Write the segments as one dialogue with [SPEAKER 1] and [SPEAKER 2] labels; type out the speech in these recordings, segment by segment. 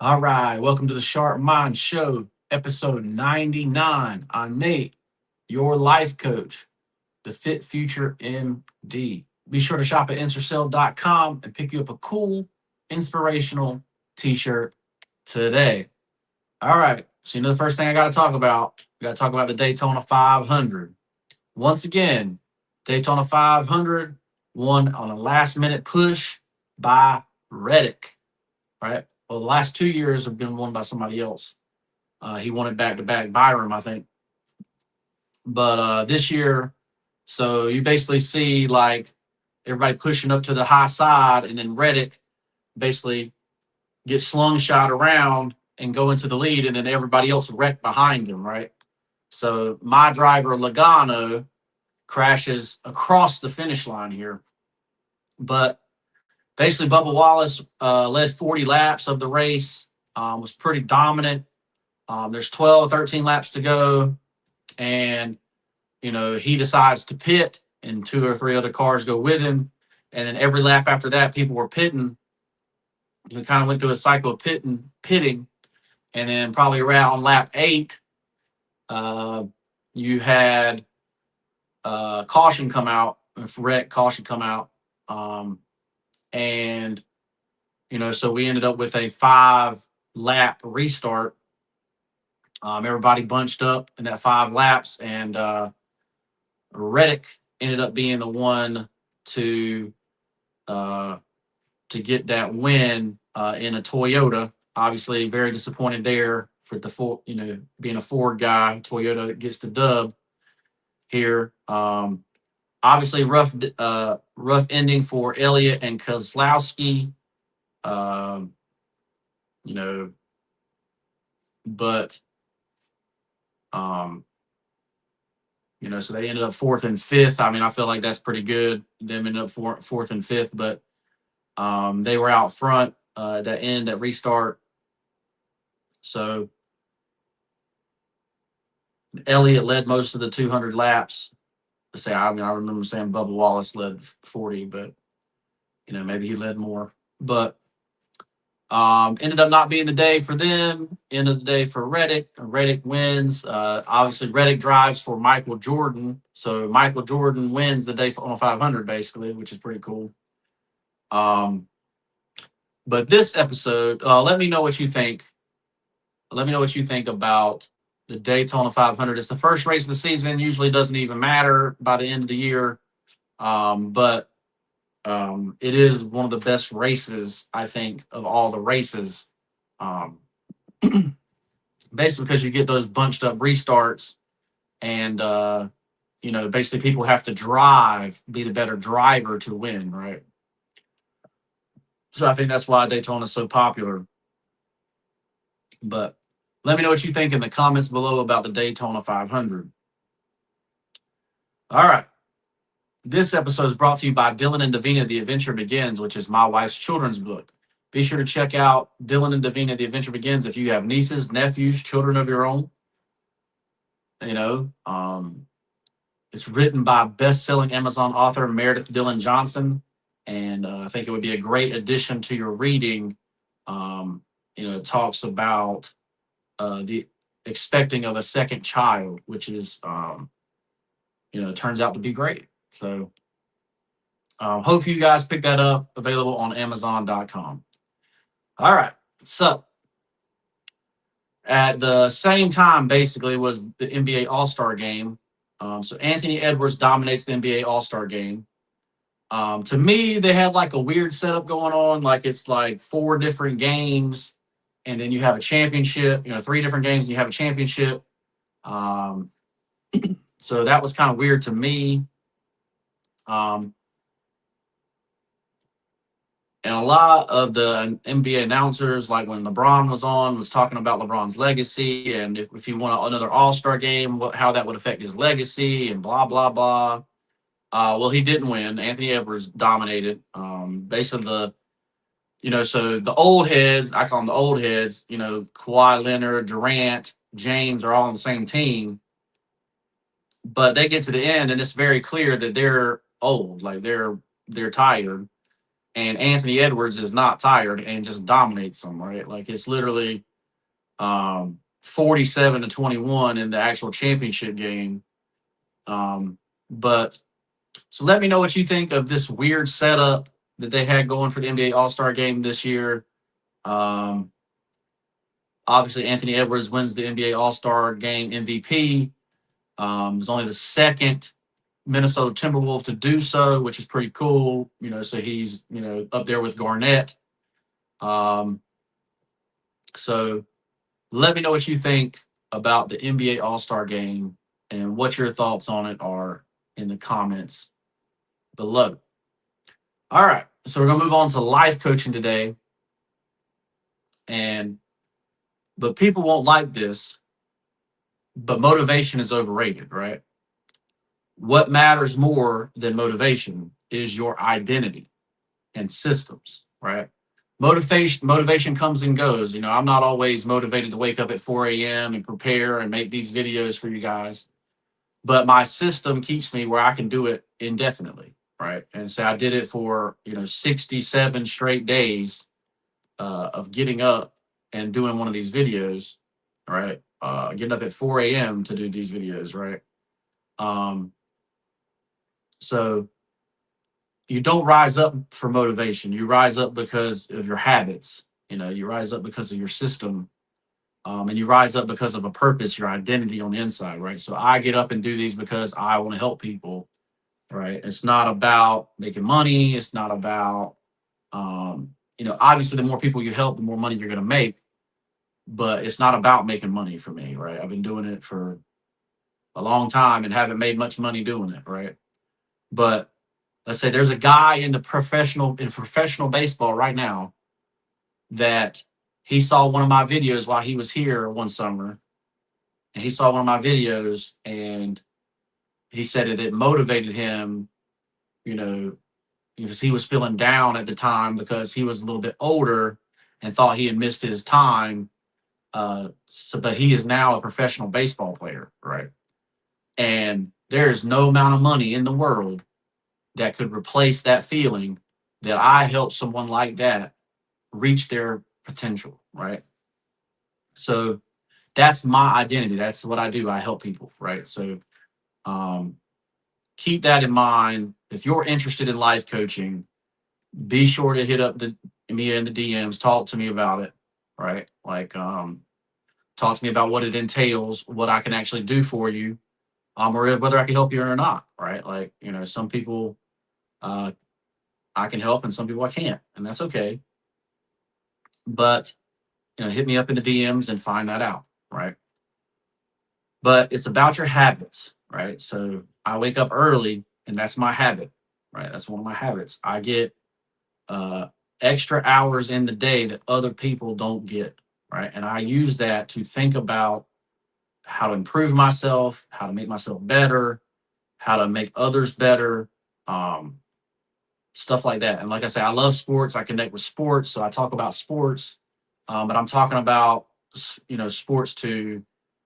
[SPEAKER 1] All right, welcome to the Sharp Mind Show, episode 99. I'm Nate, your life coach, the Fit Future MD. Be sure to shop at InserCell.com and pick you up a cool, inspirational t shirt today. All right, so the first thing I got to talk about, we got to talk about the Daytona 500. Once again, Daytona 500 won on a last minute push by Reddick, right? Well, the last 2 years have been won by somebody else. He won it back to back, Byram, I think. But this year, so you basically see like everybody pushing up to the high side, and then Reddick basically gets slung shot around and go into the lead, and then everybody else wreck behind him, right? So my driver, Logano, crashes across the finish line here. But basically, Bubba Wallace led 40 laps of the race, was pretty dominant. There's 12, 13 laps to go, and he decides to pit, and two or three other cars go with him. And then every lap after that, people were pitting. We kind of went through a cycle of pitting, and then probably around lap 8, uh, you had caution come out, wreck caution come out, and so we ended up with a 5 lap restart. Everybody bunched up in that 5 laps, and Reddick ended up being the one to uh, to get that win in a Toyota. Obviously, very disappointed there for the Ford. Being a Ford guy, Toyota gets the dub here. Obviously, rough ending for Elliott and Kozlowski. Um, you know, but um, so they ended up fourth and fifth. I mean, I feel like that's pretty good. Them ended up fourth and fifth, but they were out front at that end, at restart. So Elliott led most of the 200 laps. I remember saying Bubba Wallace led 40, but maybe he led more. But ended up not being the day for them. End of the day for Reddick. Reddick wins. Obviously, Reddick drives for Michael Jordan, so Michael Jordan wins the day on a 500, basically, which is pretty cool. But this episode, let me know what you think. Let me know what you think about the Daytona 500. It's the first race of the season. Usually doesn't even matter by the end of the year. But it is one of the best races, I think, of all the races. Um, basically because you get those bunched up restarts, and basically people have to be the better driver to win, right? So I think that's why Daytona is so popular. But let me know what you think in the comments below about the Daytona 500. All right. This episode is brought to you by Dylan and Davina, The Adventure Begins, which is my wife's children's book. Be sure to check out Dylan and Davina, The Adventure Begins if you have nieces, nephews, children of your own. It's written by best-selling Amazon author Meredith Dillon Johnson, and I think it would be a great addition to your reading. It talks about the expecting of a second child, which is, turns out to be great. So, hope you guys pick that up. Available on Amazon.com. All right. So, at the same time, basically, was the NBA All-Star game. So Anthony Edwards dominates the NBA All-Star game. To me, they had like a weird setup going on. Like it's like 4 different games, and then you have a championship. 3 different games, and you have a championship. Um, so that was kind of weird to me. Um, and a lot of the NBA announcers, like when LeBron was on, was talking about LeBron's legacy, and if he won another All-Star game, how that would affect his legacy, and blah blah blah. Well, he didn't win. Anthony Edwards dominated. Basically, so the old heads, I call them the old heads, Kawhi Leonard, Durant, James are all on the same team. But they get to the end, and it's very clear that they're old, like they're tired. and Anthony Edwards is not tired and just dominates them, right? Like it's literally 47-21 in the actual championship game. But so let me know what you think of this weird setup that they had going for the NBA All-Star game this year. Um, Obviously, Anthony Edwards wins the NBA All-Star game MVP. He's only the second Minnesota Timberwolf to do so, which is pretty cool. So he's up there with Garnett. Um, so let me know what you think about the NBA All-Star game and what your thoughts on it are in the comments below. All right, so we're gonna move on to life coaching today, but people won't like this, but motivation is overrated, right? What matters more than motivation is your identity and systems, right? Motivation comes and goes. I'm not always motivated to wake up at 4 a.m. and prepare and make these videos for you guys, but my system keeps me where I can do it indefinitely, right? And so I did it for 67 straight days of getting up and doing one of these videos, right? Getting up at 4 a.m. to do these videos, right? Um, so you don't rise up for motivation. You rise up because of your habits. You rise up because of your system, and you rise up because of a purpose, your identity on the inside, right? So I get up and do these because I want to help people, right? It's not about making money. It's not about, obviously, the more people you help, the more money you're going to make. But it's not about making money for me, right? I've been doing it for a long time and haven't made much money doing it, right? But let's say there's a guy in professional baseball right now that he saw one of my videos while he was here one summer, and he saw one of my videos and he said it motivated him, you know, because he was feeling down at the time because he was a little bit older and thought he had missed his time. But he is now a professional baseball player, right? And there is no amount of money in the world that could replace that feeling that I helped someone like that reach their potential, right? So that's my identity. That's what I do. I help people, right? So um, keep that in mind. If you're interested in life coaching, be sure to hit up me in the DMs. Talk to me about it, right? Like, talk to me about what it entails, what I can actually do for you, or whether I can help you or not, right? Like, some people uh, I can help and some people I can't, and that's okay. But, hit me up in the DMs and find that out, right? But it's about your habits, right? So I wake up early and that's my habit, right? That's one of my habits. I get uh, extra hours in the day that other people don't get, right? And I use that to think about how to improve myself, how to make myself better, how to make others better, um, stuff like that. And like I say, I love sports. I connect with sports, so I talk about sports. But I'm talking about sports to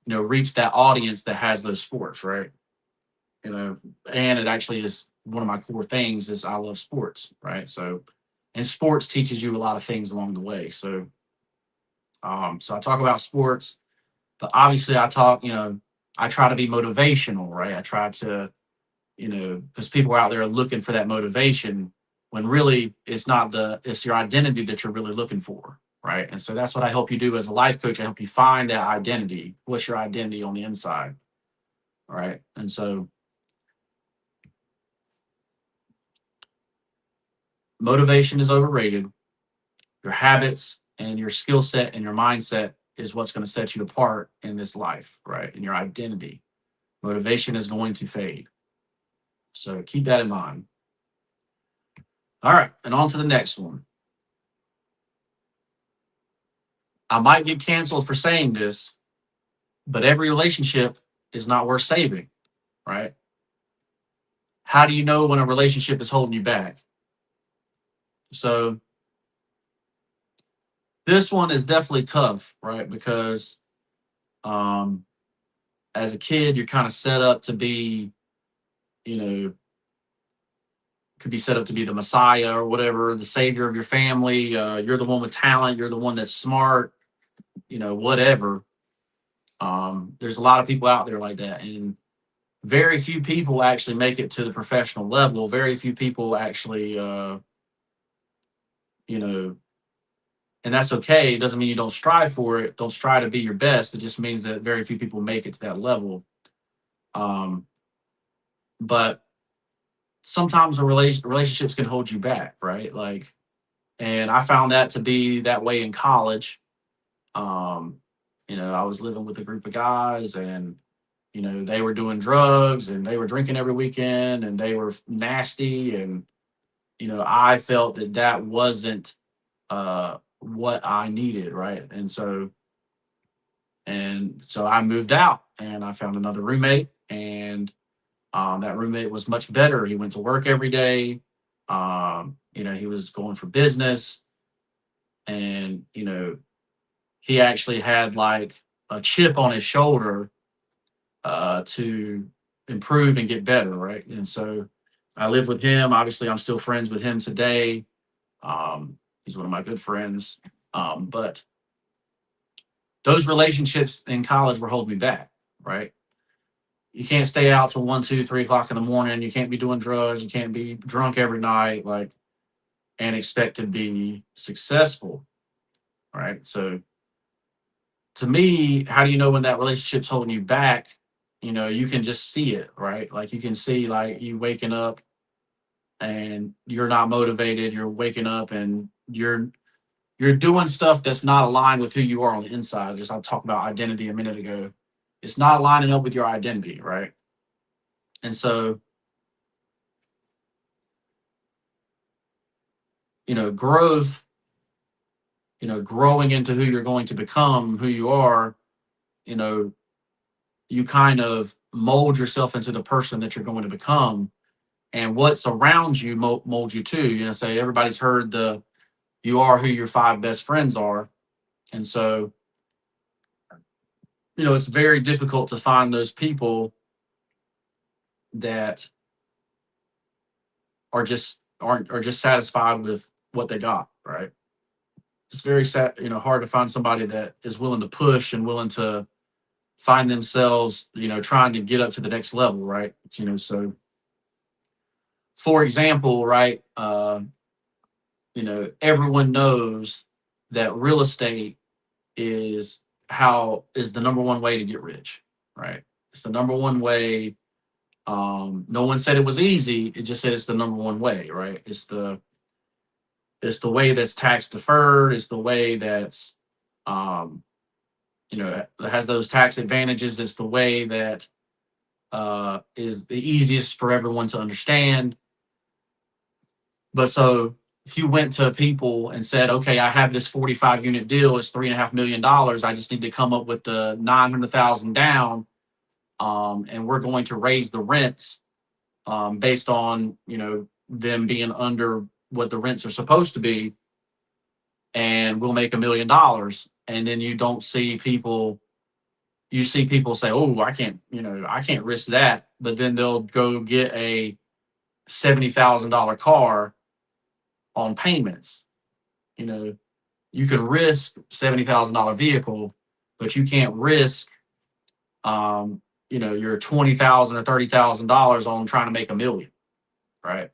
[SPEAKER 1] reach that audience that has those sports, right? You know, and it actually is one of my core things is I love sports, right? So, and sports teaches you a lot of things along the way. So I talk about sports, but obviously I try to be motivational, right? I try to, because people are out there looking for that motivation when really it's your identity that you're really looking for, right? And so that's what I help you do as a life coach. I help you find that identity. What's your identity on the inside, right? And so motivation is overrated. Your habits and your skill set and your mindset is what's going to set you apart in this life, right? And your identity. Motivation is going to fade. So keep that in mind. All right, and on to the next one. I might get canceled for saying this, but every relationship is not worth saving, right? How do you know when a relationship is holding you back? So this one is definitely tough, right? Because um, as a kid, you're kind of set up to be, you know, could be set up to be the Messiah or whatever, the savior of your family. You're the one with talent. You're the one that's smart. Whatever. There's a lot of people out there like that, and very few people actually make it to the professional level. Very few people actually, you know, and that's okay. It doesn't mean you don't strive for it. Don't strive to be your best. It just means that very few people make it to that level. Um, but sometimes relationships can hold you back, right? Like, and I found that to be that way in college. Um, I was living with a group of guys, and they were doing drugs and they were drinking every weekend and they were nasty, and I felt that that wasn't what I needed, right? And so I moved out and I found another roommate, and that roommate was much better. He went to work every day. He was going for business, and he actually had like a chip on his shoulder to improve and get better, right? And so I live with him. Obviously, I'm still friends with him today. He's one of my good friends. But those relationships in college were holding me back, right? You can't stay out till 1, 2, 3 o'clock in the morning. You can't be doing drugs. You can't be drunk every night, like, and expect to be successful, right? So to me, how do you know when that relationship's holding you back? You can just see it, right? Like you can see like you waking up and you're not motivated. You're waking up and you're doing stuff that's not aligned with who you are on the inside. Just I talked about identity a minute ago. It's not lining up with your identity, right? And so, growth, growing into who you're going to become, who you are, you know, you kind of mold yourself into the person that you're going to become, and what's around you mold you too. Say everybody's heard the you are who your 5 best friends are. And so, it's very difficult to find those people that are just satisfied with what they got, right? It's very sad, hard to find somebody that is willing to push and willing to find themselves, trying to get up to the next level, right? So for example, right, everyone knows that real estate is the number one way to get rich, right? It's the number one way. No one said it was easy. It just said it's the number one way, right? It's the way that's tax deferred. It's the way that's um, has those tax advantages. It's the way that is the easiest for everyone to understand. But so if you went to people and said, okay, I have this 45 unit deal, it's $3.5 million. I just need to come up with the 900,000 down, and we're going to raise the rents based on them being under what the rents are supposed to be, and we'll make $1 million. And then you see people say, oh, I can't risk that, but then they'll go get a $70,000 car on payments. You can risk $70,000 vehicle, but you can't risk your $20,000 or $30,000 on trying to make $1 million, right?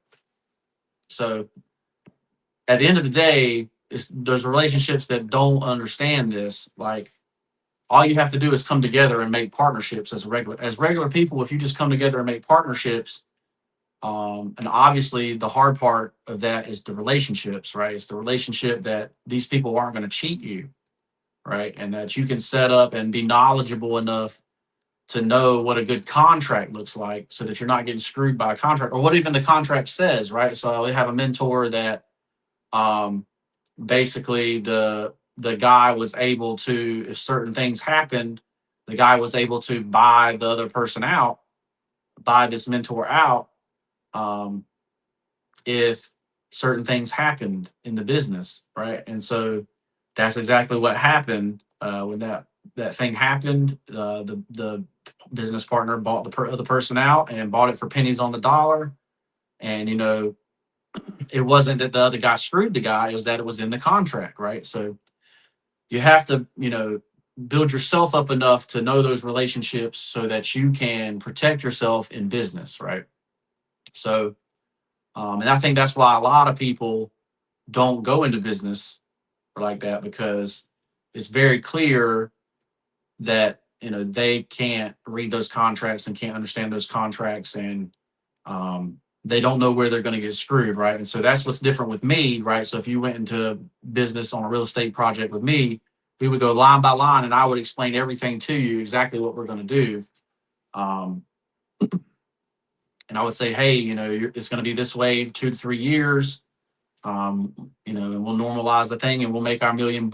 [SPEAKER 1] So at the end of the day, there's relationships that don't understand this. Like, all you have to do is come together and make partnerships as regular people. If you just come together and make partnerships, and obviously the hard part of that is the relationships, right? It's the relationship that these people aren't going to cheat you, right? And that you can set up and be knowledgeable enough to know what a good contract looks like, so that you're not getting screwed by a contract or what even the contract says, right? So we have a mentor that um, basically the guy was able to, if certain things happened, the guy was able to buy the other person out, buy this mentor out, um, if certain things happened in the business, right? And so that's exactly what happened when that thing happened. The business partner bought the other person out and bought it for pennies on the dollar, and It wasn't that the other guy screwed the guy, it was that it was in the contract, right? So you have to, build yourself up enough to know those relationships so that you can protect yourself in business, right? So, and I think that's why a lot of people don't go into business like that, because it's very clear that they can't read those contracts and can't understand those contracts, and they don't know where they're going to get screwed, right? And so that's what's different with me, right? So if you went into business on a real estate project with me, we would go line by line, and I would explain everything to you, exactly what we're going to do. Um, and I would say, hey, it's going to be this way 2 to 3 years. And we'll normalize the thing, and we'll make our $1 million,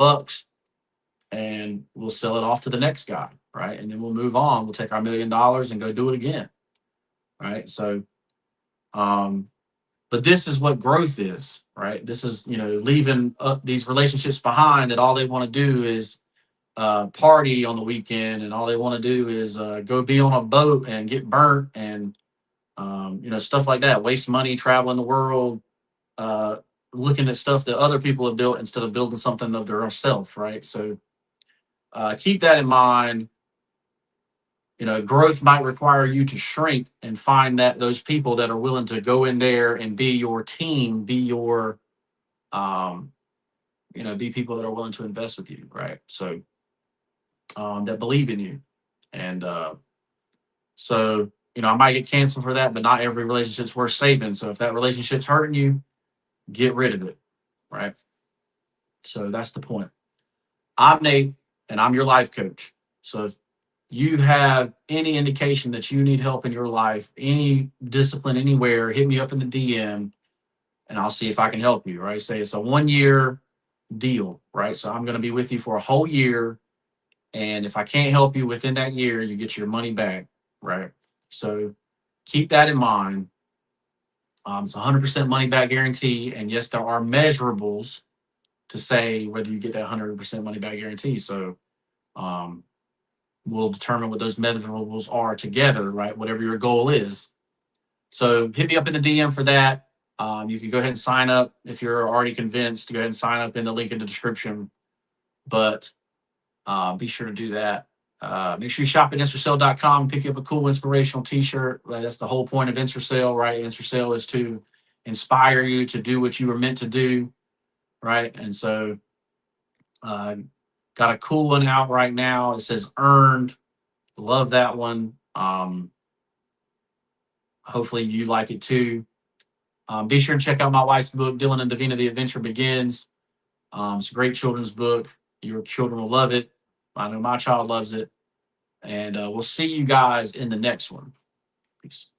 [SPEAKER 1] and we'll sell it off to the next guy, right? And then we'll move on. We'll take our $1 million and go do it again, right? So, but this is what growth is, right? This is leaving up these relationships behind that all they want to do is party on the weekend, and all they want to do is go be on a boat and get burnt, and stuff like that. Waste money traveling the world, uh, looking at stuff that other people have built instead of building something of their own self, right? So keep that in mind. Growth might require you to shrink and find that those people that are willing to go in there and be your team, be your, um, be people that are willing to invest with you, right? So that believe in you, and so I might get canceled for that, but not every relationship's worth saving. So if that relationship's hurting you, get rid of it, right? So that's the point. I'm Nate, and I'm your life coach. So if you have any indication that you need help in your life, any discipline anywhere, hit me up in the DM, and I'll see if I can help you, right? Say it's a 1 year deal, right? So I'm going to be with you for a whole year. And if I can't help you within that year, you get your money back, right? So keep that in mind. It's 100% money back guarantee. And yes, there are measurables to say whether you get that 100% money back guarantee. So um, we'll determine what those measurables are together, right? Whatever your goal is. So hit me up in the DM for that. You can go ahead and sign up if you're already convinced. Go ahead and sign up in the link in the description. But be sure to do that. Make sure you shop at InsterSale.com, pick up a cool inspirational t-shirt. That's the whole point of InsterSale, right? InsterSale is to inspire you to do what you were meant to do, right? And so uh, got a cool one out right now. It says earned. Love that one. Hopefully you like it too. Be sure to check out my wife's book, Dylan and Davina, The Adventure Begins. It's a great children's book. Your children will love it. I know my child loves it. And we'll see you guys in the next one. Peace.